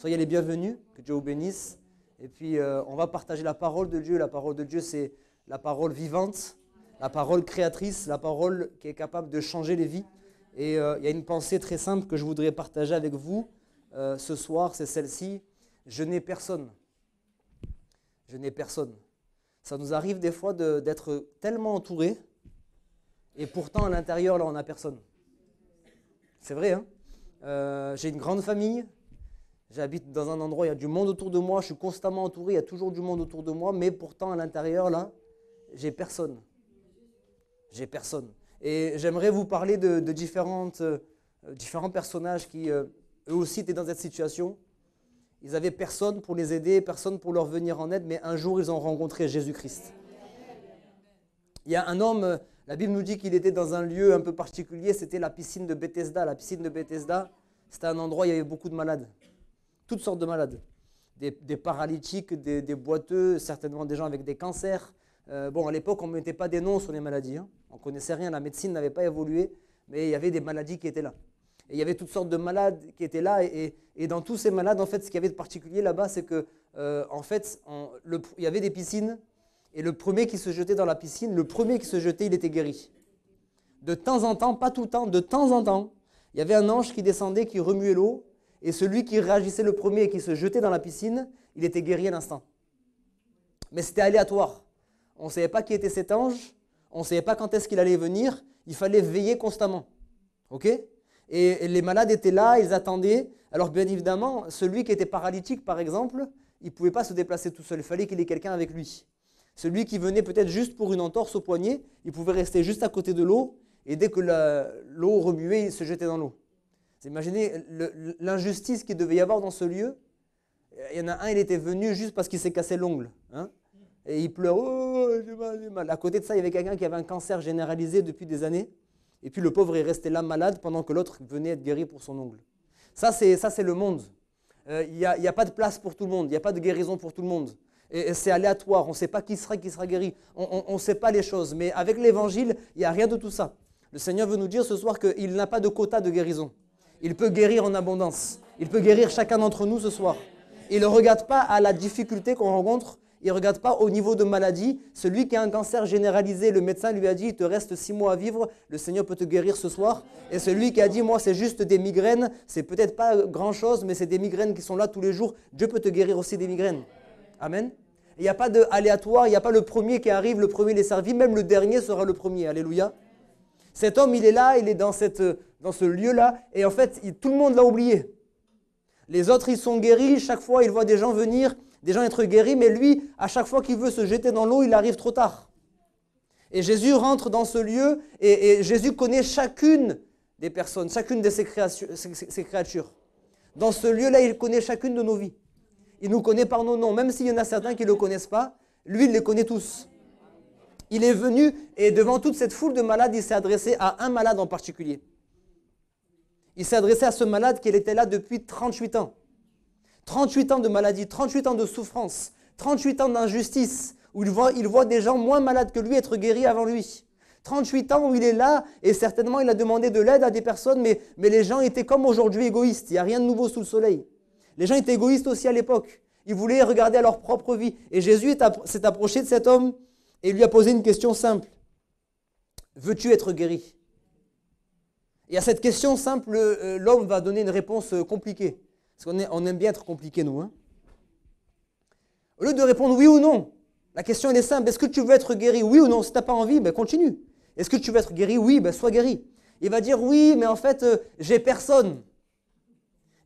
Soyez les bienvenus, que Dieu vous bénisse. Et puis, on va partager la parole de Dieu. La parole de Dieu, c'est la parole vivante, la parole créatrice, la parole qui est capable de changer les vies. Et il y a une pensée très simple que je voudrais partager avec vous ce soir, c'est celle-ci. Je n'ai personne. Je n'ai personne. Ça nous arrive des fois d'être tellement entourés et pourtant à l'intérieur, là, on n'a personne. C'est vrai, hein? J'ai une grande famille. J'habite dans un endroit, il y a du monde autour de moi. Je suis constamment entouré, il y a toujours du monde autour de moi. Mais pourtant, à l'intérieur, là, j'ai personne. J'ai personne. Et j'aimerais vous parler de différents personnages qui, eux aussi, étaient dans cette situation. Ils n'avaient personne pour les aider, personne pour leur venir en aide, mais un jour, ils ont rencontré Jésus-Christ. Il y a un homme, la Bible nous dit qu'il était dans un lieu un peu particulier, c'était la piscine de Bethesda. La piscine de Bethesda, c'était un endroit où il y avait beaucoup de malades, toutes sortes de malades. Des paralytiques, des boiteux, certainement des gens avec des cancers. Bon, à l'époque, on ne mettait pas des noms sur les maladies. Hein. On ne connaissait rien, la médecine n'avait pas évolué, mais il y avait des maladies qui étaient là. Et il y avait toutes sortes de malades qui étaient là. Et dans tous ces malades, en fait, ce qu'il y avait de particulier là-bas, c'est que, en fait, il y avait des piscines. Et le premier qui se jetait dans la piscine, il était guéri. De temps en temps, pas tout le temps, de temps en temps, il y avait un ange qui descendait, qui remuait l'eau. Et celui qui réagissait le premier et qui se jetait dans la piscine, il était guéri à l'instant. Mais c'était aléatoire. On ne savait pas qui était cet ange. On ne savait pas quand est-ce qu'il allait venir. Il fallait veiller constamment. OK ? Et les malades étaient là, ils attendaient. Alors bien évidemment, celui qui était paralytique, par exemple, il ne pouvait pas se déplacer tout seul. Il fallait qu'il ait quelqu'un avec lui. Celui qui venait peut-être juste pour une entorse au poignet, il pouvait rester juste à côté de l'eau. Et dès que l'eau remuait, il se jetait dans l'eau. Vous imaginez l'injustice qu'il devait y avoir dans ce lieu. Il y en a un, il était venu juste parce qu'il s'est cassé l'ongle. Hein, et il pleure, oh, j'ai mal, j'ai mal. À côté de ça, il y avait quelqu'un qui avait un cancer généralisé depuis des années. Et puis le pauvre est resté là malade pendant que l'autre venait être guéri pour son ongle. Ça, c'est le monde. Il n'y a pas de place pour tout le monde. Il n'y a pas de guérison pour tout le monde. Et c'est aléatoire. On ne sait pas qui sera guéri. On ne sait pas les choses. Mais avec l'évangile, il n'y a rien de tout ça. Le Seigneur veut nous dire ce soir qu'il n'a pas de quota de guérison. Il peut guérir en abondance. Il peut guérir chacun d'entre nous ce soir. Il ne regarde pas à la difficulté qu'on rencontre. Il ne regarde pas au niveau de maladie. Celui qui a un cancer généralisé, le médecin lui a dit, il te reste 6 mois à vivre, le Seigneur peut te guérir ce soir. Et celui qui a dit, moi c'est juste des migraines, c'est peut-être pas grand-chose, mais c'est des migraines qui sont là tous les jours, Dieu peut te guérir aussi des migraines. Amen. Il n'y a pas d'aléatoire, il n'y a pas le premier qui arrive, le premier est servi, même le dernier sera le premier. Alléluia. Cet homme, il est là, il est dans ce lieu-là, et en fait, tout le monde l'a oublié. Les autres, ils sont guéris, chaque fois, ils voient des gens venir, des gens être guéris, mais lui, à chaque fois qu'il veut se jeter dans l'eau, il arrive trop tard. Et Jésus rentre dans ce lieu, et Jésus connaît chacune des personnes, chacune de ses créatures. Dans ce lieu-là, il connaît chacune de nos vies. Il nous connaît par nos noms, même s'il y en a certains qui ne le connaissent pas, lui, il les connaît tous. Il est venu, et devant toute cette foule de malades, il s'est adressé à un malade en particulier. Il s'est adressé à ce malade qui était là depuis 38 ans. 38 ans de maladie, 38 ans de souffrance, 38 ans d'injustice, où il voit des gens moins malades que lui être guéris avant lui. 38 ans où il est là, et certainement il a demandé de l'aide à des personnes, mais les gens étaient comme aujourd'hui égoïstes. Il n'y a rien de nouveau sous le soleil. Les gens étaient égoïstes aussi à l'époque. Ils voulaient regarder à leur propre vie. Et Jésus s'est approché de cet homme et lui a posé une question simple. Veux-tu être guéri ? Et à cette question simple, l'homme va donner une réponse compliquée. Parce qu'on aime bien être compliqué, nous. Hein. Au lieu de répondre oui ou non, la question elle est simple. Est-ce que tu veux être guéri ? Oui ou non ? Si tu n'as pas envie, ben continue. Est-ce que tu veux être guéri ? Oui, ben sois guéri. Il va dire oui, mais en fait, j'ai personne.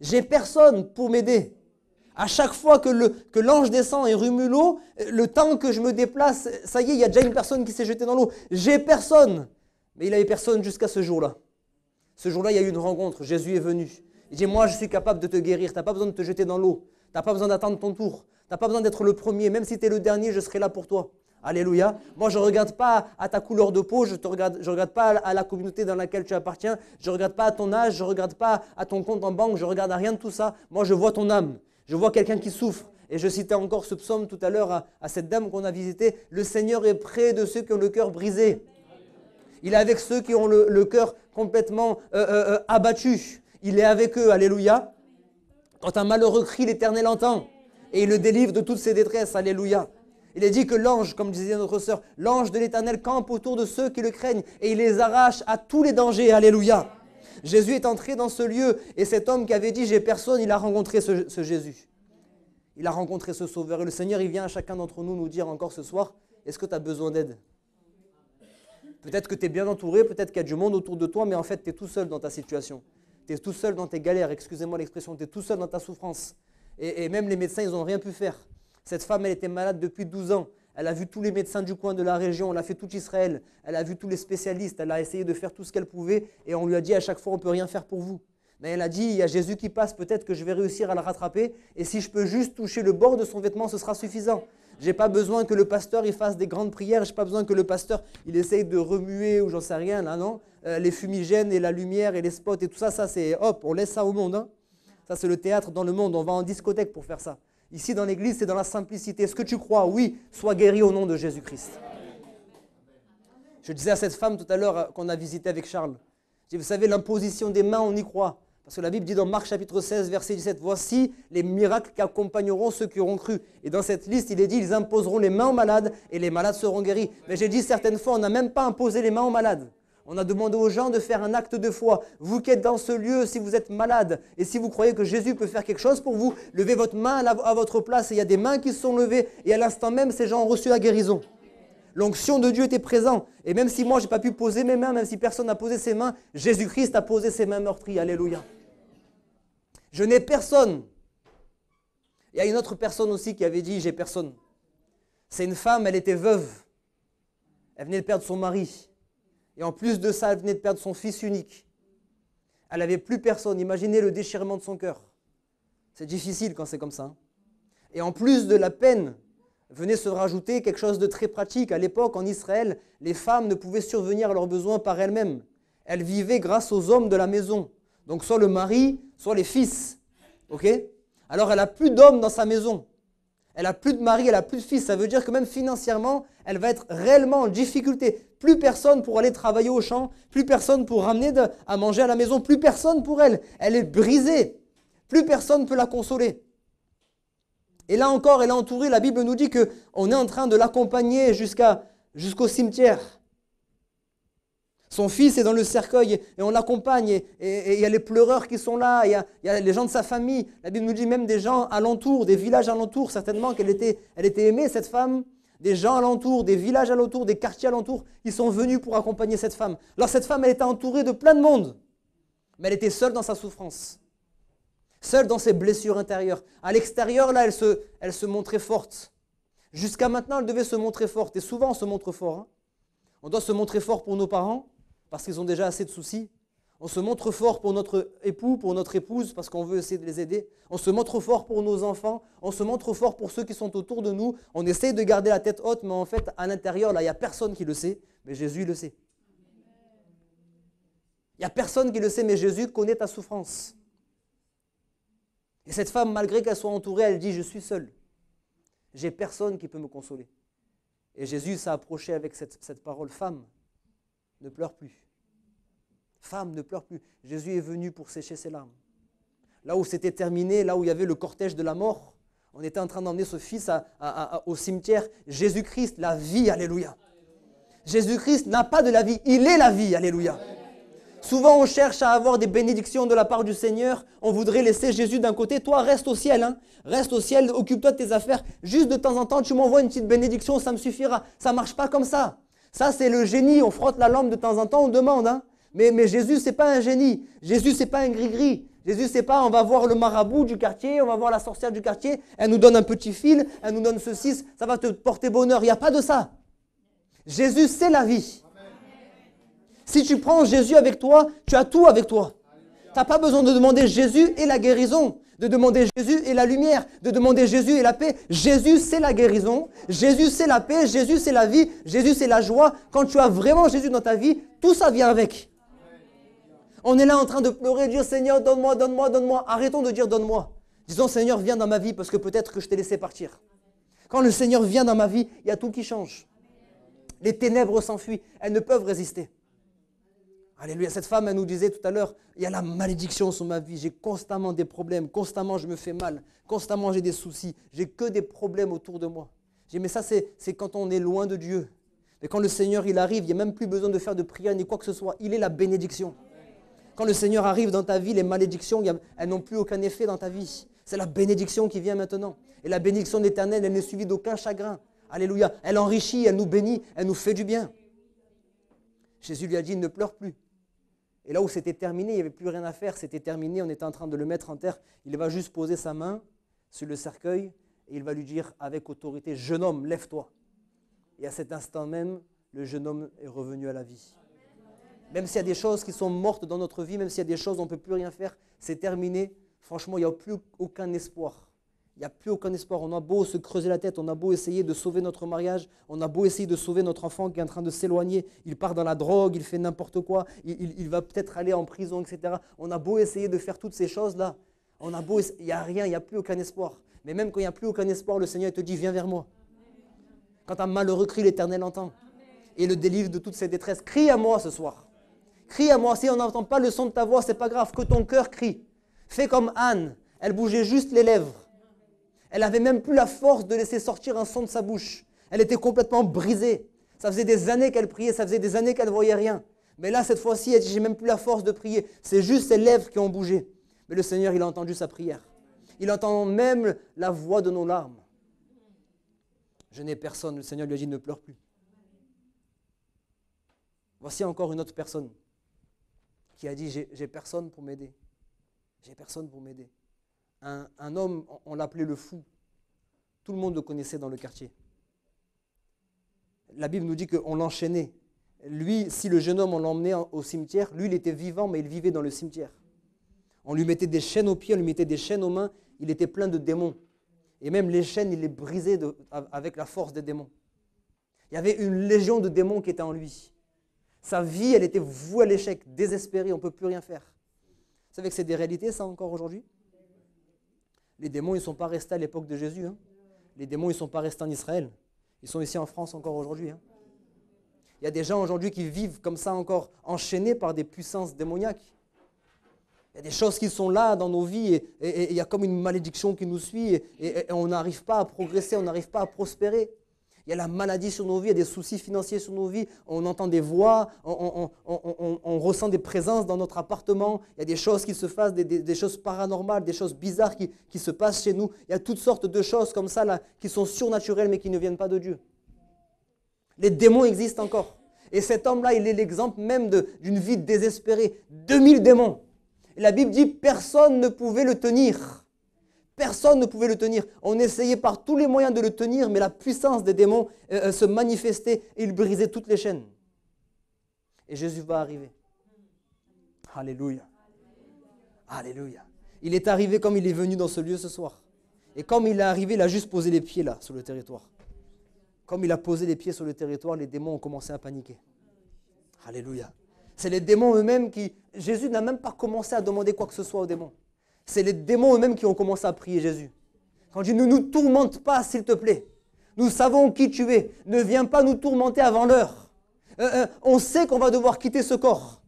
J'ai personne pour m'aider. À chaque fois que l'ange descend et remue l'eau, le temps que je me déplace, ça y est, il y a déjà une personne qui s'est jetée dans l'eau. J'ai personne. Mais il n'avait personne jusqu'à ce jour-là. Ce jour-là, il y a eu une rencontre. Jésus est venu. Il dit, moi, je suis capable de te guérir. Tu n'as pas besoin de te jeter dans l'eau. Tu n'as pas besoin d'attendre ton tour. Tu n'as pas besoin d'être le premier. Même si tu es le dernier, je serai là pour toi. Alléluia. Moi, je ne regarde pas à ta couleur de peau. Je regarde pas à la communauté dans laquelle tu appartiens. Je ne regarde pas à ton âge. Je ne regarde pas à ton compte en banque. Je ne regarde à rien de tout ça. Moi, je vois ton âme. Je vois quelqu'un qui souffre. Et je citais encore ce psaume tout à l'heure à cette dame qu'on a visitée. Le Seigneur est près de ceux qui ont le cœur brisé. Il est avec ceux qui ont le cœur complètement abattu. Il est avec eux. Alléluia. Quand un malheureux crie, l'Éternel entend. Et il le délivre de toutes ses détresses. Alléluia. Il est dit que l'ange, comme disait notre sœur, l'ange de l'Éternel campe autour de ceux qui le craignent et il les arrache à tous les dangers. Alléluia. Jésus est entré dans ce lieu et cet homme qui avait dit « j'ai personne », il a rencontré ce Jésus. Il a rencontré ce Sauveur. Et le Seigneur, il vient à chacun d'entre nous dire encore ce soir, est-ce que tu as besoin d'aide? Peut-être que tu es bien entouré, peut-être qu'il y a du monde autour de toi, mais en fait, tu es tout seul dans ta situation. Tu es tout seul dans tes galères, excusez-moi l'expression, tu es tout seul dans ta souffrance. Et même les médecins, ils n'ont rien pu faire. Cette femme, elle était malade depuis 12 ans. Elle a vu tous les médecins du coin de la région, elle a fait tout Israël. Elle a vu tous les spécialistes, elle a essayé de faire tout ce qu'elle pouvait. Et on lui a dit à chaque fois, on ne peut rien faire pour vous. Mais elle a dit, il y a Jésus qui passe, peut-être que je vais réussir à la rattraper. Et si je peux juste toucher le bord de son vêtement, ce sera suffisant. Je n'ai pas besoin que le pasteur il fasse des grandes prières. Je n'ai pas besoin que le pasteur il essaye de remuer ou j'en sais rien. Là, non. Les fumigènes et la lumière et les spots et tout ça, ça c'est hop, on laisse ça au monde. Hein. Ça c'est le théâtre dans le monde. On va en discothèque pour faire ça. Ici dans l'église, c'est dans la simplicité. Est-ce que tu crois? Oui, sois guéri au nom de Jésus-Christ. Je disais à cette femme tout à l'heure qu'on a visité avec Charles. Je dis, vous savez, l'imposition des mains, on y croit. Parce que la Bible dit dans Marc chapitre 16, verset 17, « Voici les miracles qui accompagneront ceux qui auront cru. » Et dans cette liste, il est dit, ils imposeront les mains aux malades et les malades seront guéris. Mais j'ai dit, certaines fois, on n'a même pas imposé les mains aux malades. On a demandé aux gens de faire un acte de foi. Vous qui êtes dans ce lieu, si vous êtes malade et si vous croyez que Jésus peut faire quelque chose pour vous, levez votre main à votre place. Et il y a des mains qui se sont levées et à l'instant même, ces gens ont reçu la guérison. L'onction de Dieu était présente. Et même si moi, je n'ai pas pu poser mes mains, même si personne n'a posé ses mains, Jésus-Christ a posé ses mains meurtries. Alléluia. Je n'ai personne. Il y a une autre personne aussi qui avait dit, j'ai personne. C'est une femme, elle était veuve. Elle venait de perdre son mari. Et en plus de ça, elle venait de perdre son fils unique. Elle n'avait plus personne. Imaginez le déchirement de son cœur. C'est difficile quand c'est comme ça. Et en plus de la peine, venait se rajouter quelque chose de très pratique. À l'époque, en Israël, les femmes ne pouvaient survenir à leurs besoins par elles-mêmes. Elles vivaient grâce aux hommes de la maison. Donc soit le mari, soit les fils. Ok? Alors elle n'a plus d'hommes dans sa maison. Elle n'a plus de mari, elle n'a plus de fils. Ça veut dire que même financièrement, elle va être réellement en difficulté. Plus personne pour aller travailler au champ, plus personne pour ramener à manger à la maison, plus personne pour elle. Elle est brisée. Plus personne ne peut la consoler. Et là encore, elle est entourée. La Bible nous dit qu'on est en train de l'accompagner jusqu'au cimetière. Son fils est dans le cercueil et on l'accompagne. Et il y a les pleureurs qui sont là, il y a les gens de sa famille. La Bible nous dit même des gens alentours, des villages alentours, certainement qu'elle était aimée, cette femme. Des gens alentours, des villages alentours, des quartiers alentours, qui sont venus pour accompagner cette femme. Alors cette femme, elle était entourée de plein de monde. Mais elle était seule dans sa souffrance. Seule dans ses blessures intérieures. À l'extérieur, là, elle se montrait forte. Jusqu'à maintenant, elle devait se montrer forte. Et souvent, on se montre fort. Hein. On doit se montrer fort pour nos parents, parce qu'ils ont déjà assez de soucis. On se montre fort pour notre époux, pour notre épouse, parce qu'on veut essayer de les aider. On se montre fort pour nos enfants. On se montre fort pour ceux qui sont autour de nous. On essaie de garder la tête haute, mais en fait, à l'intérieur, là, il n'y a personne qui le sait, mais Jésus le sait. Il n'y a personne qui le sait, mais Jésus connaît ta souffrance. Et cette femme, malgré qu'elle soit entourée, elle dit, je suis seule. J'ai personne qui peut me consoler. Et Jésus s'est approché avec cette parole, femme, ne pleure plus. Femme, ne pleure plus. Jésus est venu pour sécher ses larmes. Là où c'était terminé, là où il y avait le cortège de la mort, on était en train d'emmener ce fils au cimetière. Jésus-Christ, la vie, alléluia. Jésus-Christ n'a pas de la vie, il est la vie, alléluia. Souvent, on cherche à avoir des bénédictions de la part du Seigneur. On voudrait laisser Jésus d'un côté. Toi, reste au ciel. Hein. Reste au ciel, occupe-toi de tes affaires. Juste de temps en temps, tu m'envoies une petite bénédiction, ça me suffira. Ça ne marche pas comme ça. Ça, c'est le génie. On frotte la lampe de temps en temps, on demande. Hein. Mais Jésus, ce n'est pas un génie. Jésus, ce n'est pas un gris-gris. Jésus, c'est pas on va voir le marabout du quartier, on va voir la sorcière du quartier. Elle nous donne un petit fil, elle nous donne ceci, ça va te porter bonheur. Il n'y a pas de ça. Jésus, c'est la vie. Si tu prends Jésus avec toi, tu as tout avec toi. Tu n'as pas besoin de demander Jésus et la guérison, de demander Jésus et la lumière, de demander Jésus et la paix. Jésus, c'est la guérison. Jésus, c'est la paix. Jésus, c'est la vie. Jésus, c'est la joie. Quand tu as vraiment Jésus dans ta vie, tout ça vient avec. On est là en train de pleurer, dire Seigneur, donne-moi, donne-moi, donne-moi. Arrêtons de dire donne-moi. Disons Seigneur, viens dans ma vie parce que peut-être que je t'ai laissé partir. Quand le Seigneur vient dans ma vie, il y a tout qui change. Les ténèbres s'enfuient. Elles ne peuvent résister. Alléluia. Cette femme, elle nous disait tout à l'heure, il y a la malédiction sur ma vie. J'ai constamment des problèmes. Constamment, je me fais mal. Constamment, j'ai des soucis. J'ai que des problèmes autour de moi. J'ai dit, mais ça, c'est quand on est loin de Dieu. Mais quand le Seigneur, il arrive, il n'y a même plus besoin de faire de prière ni quoi que ce soit. Il est la bénédiction. Quand le Seigneur arrive dans ta vie, les malédictions, elles n'ont plus aucun effet dans ta vie. C'est la bénédiction qui vient maintenant. Et la bénédiction de l'Éternel, elle n'est suivie d'aucun chagrin. Alléluia. Elle enrichit, elle nous bénit, elle nous fait du bien. Jésus lui a dit, ne pleure plus. Et là où c'était terminé, il n'y avait plus rien à faire, c'était terminé, on était en train de le mettre en terre. Il va juste poser sa main sur le cercueil et il va lui dire avec autorité, jeune homme, lève-toi. Et à cet instant même, le jeune homme est revenu à la vie. Même s'il y a des choses qui sont mortes dans notre vie, même s'il y a des choses où on ne peut plus rien faire, c'est terminé. Franchement, il n'y a plus aucun espoir. Il n'y a plus aucun espoir. On a beau se creuser la tête, on a beau essayer de sauver notre mariage, on a beau essayer de sauver notre enfant qui est en train de s'éloigner, il part dans la drogue, il fait n'importe quoi, il va peut-être aller en prison, etc. On a beau essayer de faire toutes ces choses-là. Il n'y a rien, il n'y a plus aucun espoir. Mais même quand il n'y a plus aucun espoir, le Seigneur te dit, viens vers moi. Quand un malheureux crie, l'Éternel entend. Et le délivre de toutes ses détresses. Crie à moi ce soir. Crie à moi. Si on n'entend pas le son de ta voix, c'est pas grave. Que ton cœur crie. Fais comme Anne. Elle bougeait juste les lèvres. Elle n'avait même plus la force de laisser sortir un son de sa bouche. Elle était complètement brisée. Ça faisait des années qu'elle priait, ça faisait des années qu'elle ne voyait rien. Mais là, cette fois-ci, elle dit, j'ai même plus la force de prier. C'est juste ses lèvres qui ont bougé. Mais le Seigneur, il a entendu sa prière. Il entend même la voix de nos larmes. Je n'ai personne. Le Seigneur lui a dit, ne pleure plus. Voici encore une autre personne qui a dit, j'ai personne pour m'aider. J'ai personne pour m'aider. Un homme, on l'appelait le fou. Tout le monde le connaissait dans le quartier. La Bible nous dit qu'on l'enchaînait. Lui, si le jeune homme, on l'emmenait au cimetière, lui, il était vivant, mais il vivait dans le cimetière. On lui mettait des chaînes aux pieds, on lui mettait des chaînes aux mains. Il était plein de démons. Et même les chaînes, il les brisait avec la force des démons. Il y avait une légion de démons qui était en lui. Sa vie, elle était vouée à l'échec, désespérée, on ne peut plus rien faire. Vous savez que c'est des réalités, ça, encore aujourd'hui? Les démons, ils ne sont pas restés à l'époque de Jésus. Hein. Les démons, ils ne sont pas restés en Israël. Ils sont ici en France encore aujourd'hui. Hein. Il y a des gens aujourd'hui qui vivent comme ça encore, enchaînés par des puissances démoniaques. Il y a des choses qui sont là dans nos vies et il y a comme une malédiction qui nous suit et on n'arrive pas à progresser, on n'arrive pas à prospérer. Il y a la maladie sur nos vies, il y a des soucis financiers sur nos vies, on entend des voix, on ressent des présences dans notre appartement, il y a des choses qui se passent, des choses paranormales, des choses bizarres qui se passent chez nous. Il y a toutes sortes de choses comme ça là, qui sont surnaturelles mais qui ne viennent pas de Dieu. Les démons existent encore. Et cet homme-là, il est l'exemple même d'une vie désespérée. 2000 démons. Et la Bible dit personne ne pouvait le tenir. Personne ne pouvait le tenir. On essayait par tous les moyens de le tenir, mais la puissance des démons se manifestait et il brisait toutes les chaînes. Et Jésus va arriver. Alléluia. Alléluia. Il est arrivé comme il est venu dans ce lieu ce soir. Et comme il est arrivé, il a juste posé les pieds là, sur le territoire. Comme il a posé les pieds sur le territoire, les démons ont commencé à paniquer. Alléluia. C'est les démons eux-mêmes qui... Jésus n'a même pas commencé à demander quoi que ce soit aux démons. C'est les démons eux-mêmes qui ont commencé à prier Jésus. Quand Dieu ne nous tourmente pas, s'il te plaît. Nous savons qui tu es. Ne viens pas nous tourmenter avant l'heure. On sait qu'on va devoir quitter ce corps.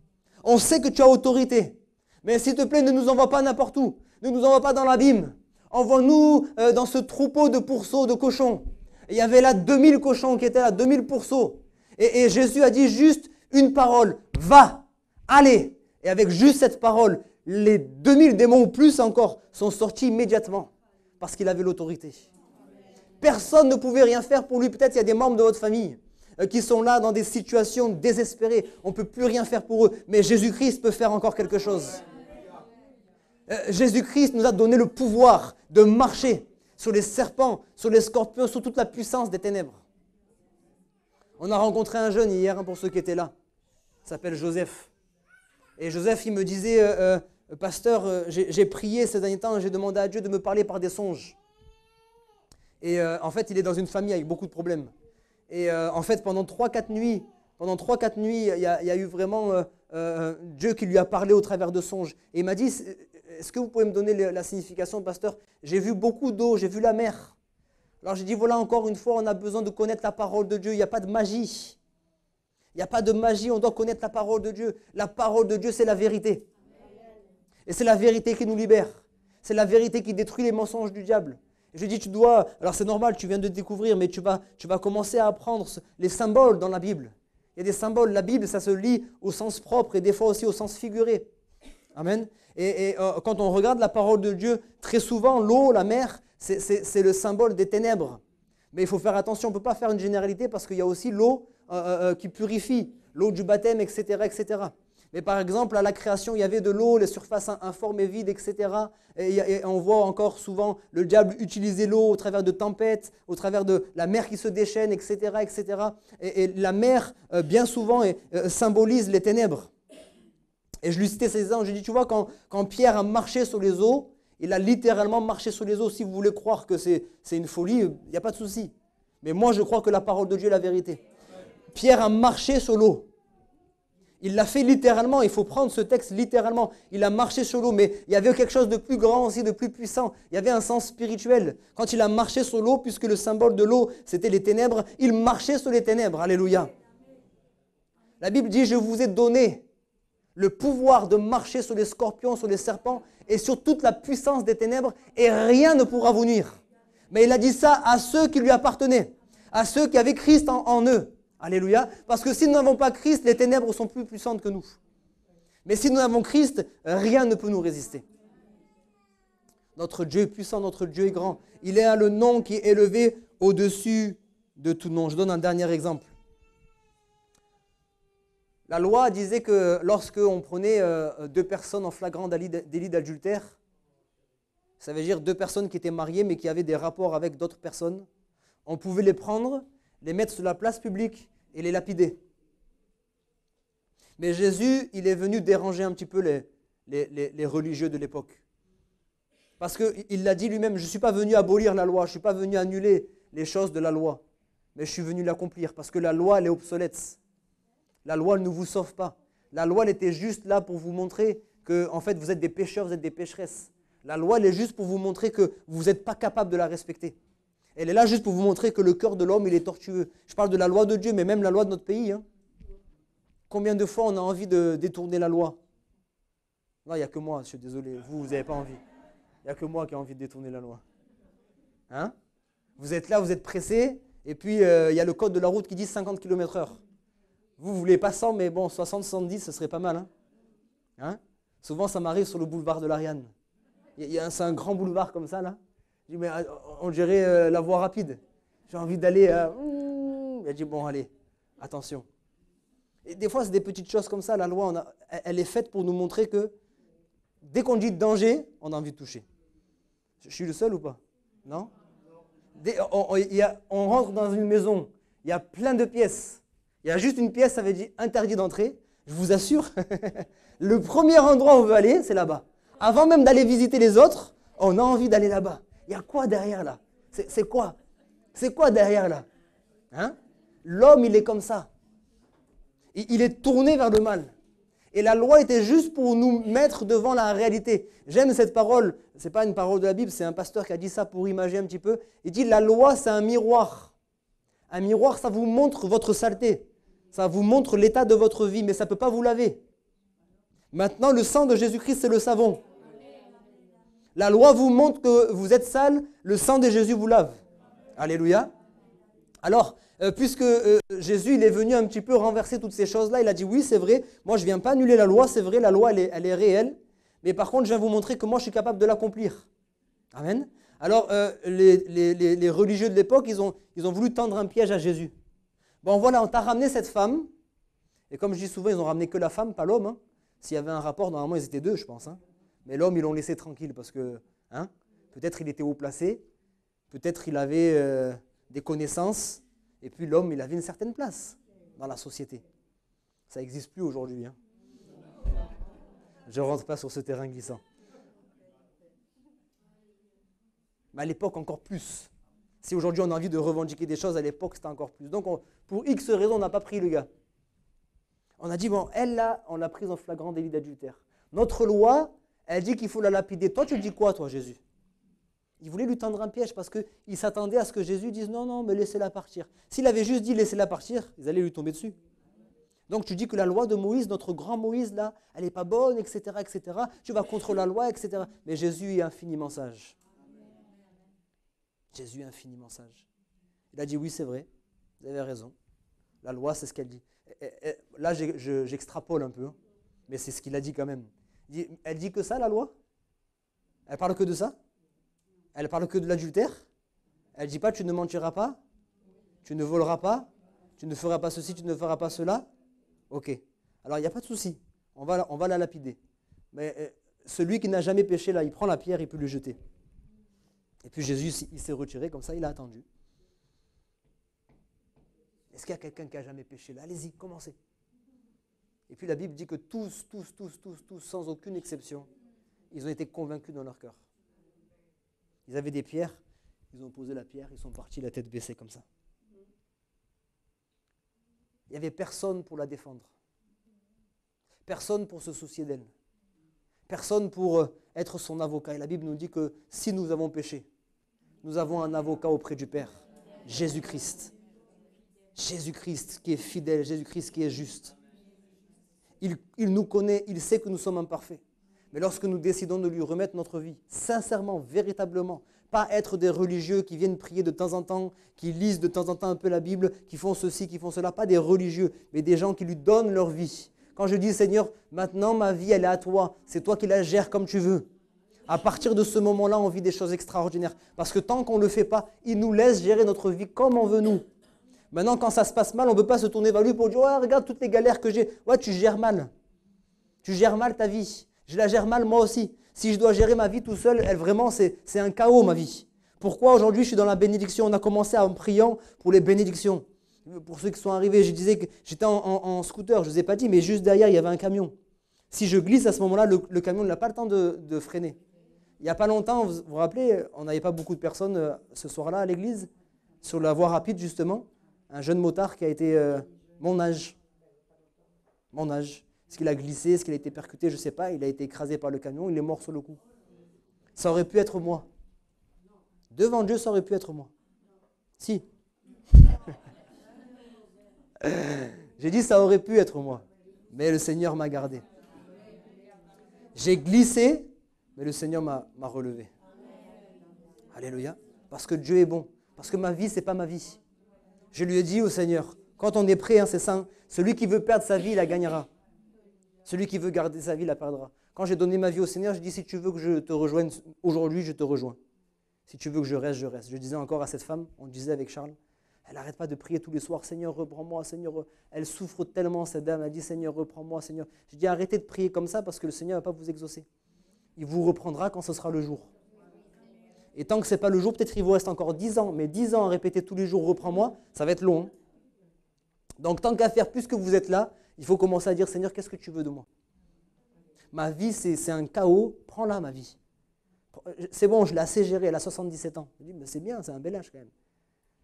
On sait que tu as autorité. Mais s'il te plaît, ne nous envoie pas n'importe où. Ne nous envoie pas dans l'abîme. Envoie-nous dans ce troupeau de pourceaux, de cochons. Et il y avait là 2000 cochons qui étaient là, 2000 pourceaux. Et Jésus a dit juste une parole. Va, allez. Et avec juste cette parole, les 2000 démons ou plus encore sont sortis immédiatement parce qu'il avait l'autorité. Personne ne pouvait rien faire pour lui. Peut-être il y a des membres de votre famille qui sont là dans des situations désespérées. On ne peut plus rien faire pour eux. Mais Jésus-Christ peut faire encore quelque chose. Jésus-Christ nous a donné le pouvoir de marcher sur les serpents, sur les scorpions, sur toute la puissance des ténèbres. On a rencontré un jeune hier, pour ceux qui étaient là. Il s'appelle Joseph. Et Joseph, il me disait, pasteur, j'ai prié ces derniers temps, j'ai demandé à Dieu de me parler par des songes. Et en fait, il est dans une famille avec beaucoup de problèmes. Et en fait, pendant 3-4 nuits, il y a eu vraiment Dieu qui lui a parlé au travers de songes. Et il m'a dit, est-ce que vous pouvez me donner la signification, pasteur? J'ai vu beaucoup d'eau, j'ai vu la mer. Alors j'ai dit, voilà, encore une fois, on a besoin de connaître la parole de Dieu, il n'y a pas de magie. Il n'y a pas de magie, on doit connaître la parole de Dieu. La parole de Dieu, c'est la vérité. Et c'est la vérité qui nous libère. C'est la vérité qui détruit les mensonges du diable. Et je dis, tu dois, alors c'est normal, tu viens de découvrir, mais tu vas commencer à apprendre les symboles dans la Bible. Il y a des symboles, la Bible, ça se lit au sens propre et des fois aussi au sens figuré. Amen. Et quand on regarde la parole de Dieu, très souvent, l'eau, la mer, c'est le symbole des ténèbres. Mais il faut faire attention, on ne peut pas faire une généralité parce qu'il y a aussi l'eau qui purifie, l'eau du baptême, etc., etc. Mais par exemple, à la création, il y avait de l'eau, les surfaces informes et vides, etc. Et on voit encore souvent le diable utiliser l'eau au travers de tempêtes, au travers de la mer qui se déchaîne, etc., etc. Et la mer, bien souvent, symbolise les ténèbres. Et je lui citais ces exemples, je dis, tu vois, quand Pierre a marché sur les eaux, il a littéralement marché sur les eaux. Si vous voulez croire que c'est une folie, il n'y a pas de souci. Mais moi, je crois que la parole de Dieu est la vérité. Pierre a marché sur l'eau. Il l'a fait littéralement, il faut prendre ce texte littéralement. Il a marché sur l'eau, mais il y avait quelque chose de plus grand aussi, de plus puissant. Il y avait un sens spirituel. Quand il a marché sur l'eau, puisque le symbole de l'eau, c'était les ténèbres, il marchait sur les ténèbres. Alléluia. La Bible dit, je vous ai donné le pouvoir de marcher sur les scorpions, sur les serpents et sur toute la puissance des ténèbres et rien ne pourra vous nuire. Mais il a dit ça à ceux qui lui appartenaient, à ceux qui avaient Christ en eux. Alléluia. Parce que si nous n'avons pas Christ, les ténèbres sont plus puissantes que nous. Mais si nous avons Christ, rien ne peut nous résister. Notre Dieu est puissant, notre Dieu est grand. Il a le nom qui est élevé au-dessus de tout nom. Je donne un dernier exemple. La loi disait que lorsqu'on prenait deux personnes en flagrant délit d'adultère, ça veut dire deux personnes qui étaient mariées mais qui avaient des rapports avec d'autres personnes, on pouvait les prendre, les mettre sur la place publique et les lapider. Mais Jésus, il est venu déranger un petit peu les religieux de l'époque. Parce qu'il l'a dit lui-même, je ne suis pas venu abolir la loi, je ne suis pas venu annuler les choses de la loi, mais je suis venu l'accomplir parce que la loi, elle est obsolète. La loi ne vous sauve pas. La loi, elle était juste là pour vous montrer que, en fait, vous êtes des pécheurs, vous êtes des pécheresses. La loi, elle est juste pour vous montrer que vous n'êtes pas capable de la respecter. Elle est là juste pour vous montrer que le cœur de l'homme, il est tortueux. Je parle de la loi de Dieu, mais même la loi de notre pays. Hein. Combien de fois on a envie de détourner la loi? Non, il n'y a que moi, je suis désolé. Vous n'avez pas envie. Il n'y a que moi qui ai envie de détourner la loi. Hein? Vous êtes là, vous êtes pressé, et puis il y a le code de la route qui dit 50 km/h. Vous ne voulez pas 100, mais bon, 60, 70, ce serait pas mal. Hein? Hein? Souvent, ça m'arrive sur le boulevard de l'Ariane. C'est un grand boulevard comme ça, là. Je dis, mais on dirait la voie rapide. J'ai envie d'aller... Il dit, bon, allez, attention. Et des fois, c'est des petites choses comme ça. La loi, elle est faite pour nous montrer que dès qu'on dit danger, on a envie de toucher. Je suis le seul ou pas? Non? On rentre dans une maison, il y a plein de pièces. Il y a juste une pièce, ça veut dire interdit d'entrer. Je vous assure, le premier endroit où on veut aller, c'est là-bas. Avant même d'aller visiter les autres, on a envie d'aller là-bas. Il y a quoi derrière là? C'est quoi? C'est quoi derrière là? Hein? L'homme, il est comme ça. Il est tourné vers le mal. Et la loi était juste pour nous mettre devant la réalité. J'aime cette parole. Ce n'est pas une parole de la Bible, c'est un pasteur qui a dit ça pour imaginer un petit peu. Il dit, la loi, c'est un miroir. Un miroir, ça vous montre votre saleté. Ça vous montre l'état de votre vie, mais ça ne peut pas vous laver. Maintenant, le sang de Jésus-Christ, c'est le savon. La loi vous montre que vous êtes sale, le sang de Jésus vous lave. Alléluia. Alors, puisque Jésus il est venu un petit peu renverser toutes ces choses-là, il a dit oui, c'est vrai, moi je ne viens pas annuler la loi, c'est vrai, la loi elle est réelle, mais par contre je viens vous montrer que moi je suis capable de l'accomplir. Amen. Alors, les religieux de l'époque, ils ont voulu tendre un piège à Jésus. Bon voilà, on t'a ramené cette femme, et comme je dis souvent, ils n'ont ramené que la femme, pas l'homme. Hein. S'il y avait un rapport, normalement ils étaient deux, je pense. Hein. Mais l'homme, ils l'ont laissé tranquille parce que hein, peut-être il était haut placé, peut-être il avait des connaissances, et puis l'homme, il avait une certaine place dans la société. Ça n'existe plus aujourd'hui. Hein. Je ne rentre pas sur ce terrain glissant. Mais à l'époque, encore plus. Si aujourd'hui on a envie de revendiquer des choses, à l'époque, c'était encore plus. Donc, pour X raisons, on n'a pas pris le gars. On a dit, bon, elle là, on l'a prise en flagrant délit d'adultère. Notre loi, elle dit qu'il faut la lapider. Toi, tu dis quoi, toi, Jésus? Il voulait lui tendre un piège parce qu'il s'attendait à ce que Jésus dise, non, non, mais laissez-la partir. S'il avait juste dit, laissez-la partir, ils allaient lui tomber dessus. Donc tu dis que la loi de Moïse, notre grand Moïse là, elle n'est pas bonne, etc., etc. Tu vas contre la loi, etc. Mais Jésus est infiniment sage. Jésus est infiniment sage. Il a dit oui, c'est vrai, vous avez raison. La loi, c'est ce qu'elle dit. Là, j'extrapole un peu, hein, mais c'est ce qu'il a dit quand même. Elle dit que ça, la loi? Elle parle que de ça? Elle parle que de l'adultère? Elle ne dit pas tu ne mentiras pas? Tu ne voleras pas? Tu ne feras pas ceci, tu ne feras pas cela? Ok. Alors, il n'y a pas de souci. On va la lapider. Mais celui qui n'a jamais péché, là, il prend la pierre, il peut le jeter. Et puis Jésus, il s'est retiré, comme ça, il a attendu. Est-ce qu'il y a quelqu'un qui n'a jamais péché là? Allez-y, commencez. Et puis la Bible dit que tous, sans aucune exception, ils ont été convaincus dans leur cœur. Ils avaient des pierres, ils ont posé la pierre, ils sont partis la tête baissée comme ça. Il n'y avait personne pour la défendre. Personne pour se soucier d'elle. Personne pour être son avocat. Et la Bible nous dit que si nous avons péché, nous avons un avocat auprès du Père, Jésus-Christ. Jésus-Christ qui est fidèle, Jésus-Christ qui est juste. Il nous connaît, il sait que nous sommes imparfaits. Mais lorsque nous décidons de lui remettre notre vie, sincèrement, véritablement, pas être des religieux qui viennent prier de temps en temps, qui lisent de temps en temps un peu la Bible, qui font ceci, qui font cela, pas des religieux, mais des gens qui lui donnent leur vie. Quand je dis Seigneur, maintenant ma vie elle est à toi, c'est toi qui la gères comme tu veux. À partir de ce moment-là, on vit des choses extraordinaires. Parce que tant qu'on ne le fait pas, il nous laisse gérer notre vie comme on veut nous. Maintenant, quand ça se passe mal, on ne peut pas se tourner vers lui pour dire « Ouais, regarde toutes les galères que j'ai. Ouais, tu gères mal. Tu gères mal ta vie. Je la gère mal moi aussi. Si je dois gérer ma vie tout seul, vraiment, c'est un chaos ma vie. Pourquoi aujourd'hui je suis dans la bénédiction? On a commencé en priant pour les bénédictions. Pour ceux qui sont arrivés, je disais que j'étais en scooter, je ne vous ai pas dit, mais juste derrière, il y avait un camion. Si je glisse à ce moment-là, le camion n'a pas le temps de freiner. Il n'y a pas longtemps, vous vous rappelez, on n'avait pas beaucoup de personnes ce soir-là à l'église, sur la voie rapide justement. Un jeune motard qui a été mon âge. Mon âge. Est-ce qu'il a glissé, est-ce qu'il a été percuté, je ne sais pas. Il a été écrasé par le camion, il est mort sur le coup. Ça aurait pu être moi. Devant Dieu, ça aurait pu être moi. Si. J'ai dit ça aurait pu être moi. Mais le Seigneur m'a gardé. J'ai glissé, mais le Seigneur m'a relevé. Alléluia. Parce que Dieu est bon. Parce que ma vie, ce n'est pas ma vie. Je lui ai dit au Seigneur, quand on est prêt, hein, c'est ça, celui qui veut perdre sa vie, il la gagnera. Celui qui veut garder sa vie, la perdra. Quand j'ai donné ma vie au Seigneur, je dis, si tu veux que je te rejoigne aujourd'hui, je te rejoins. Si tu veux que je reste, je reste. Je disais encore à cette femme, on disait avec Charles, elle n'arrête pas de prier tous les soirs, Seigneur, reprends-moi, Seigneur. Elle souffre tellement, cette dame, elle dit, Seigneur, reprends-moi, Seigneur. Je dis, arrêtez de prier comme ça parce que le Seigneur ne va pas vous exaucer. Il vous reprendra quand ce sera le jour. Et tant que ce n'est pas le jour, peut-être il vous reste encore 10 ans, mais 10 ans à répéter tous les jours, reprends-moi, ça va être long. Hein. Donc tant qu'à faire, puisque vous êtes là, il faut commencer à dire, Seigneur, qu'est-ce que tu veux de moi? Ma vie, c'est un chaos, prends-la ma vie. C'est bon, je l'ai assez gérée, elle a 77 ans. Je dis, mais c'est bien, c'est un bel âge quand même.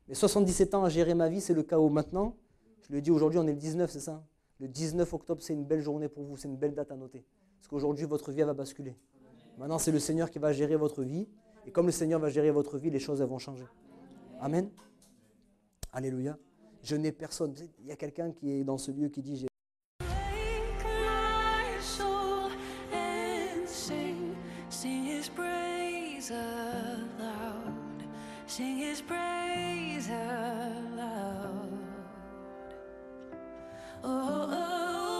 Mais 77 ans à gérer ma vie, c'est le chaos. Maintenant, je lui ai dit, aujourd'hui on est le 19, c'est ça? Le 19 octobre, c'est une belle journée pour vous, c'est une belle date à noter. Parce qu'aujourd'hui, votre vie, elle va basculer. Maintenant, c'est le Seigneur qui va gérer votre vie. Et comme le Seigneur va gérer votre vie, les choses elles vont changer. Amen. Alléluia. Je n'ai personne. Il y a quelqu'un qui est dans ce lieu qui dit, Sing his praise aloud. Oh,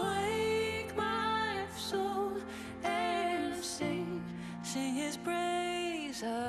wake my soul and sing his praise aloud.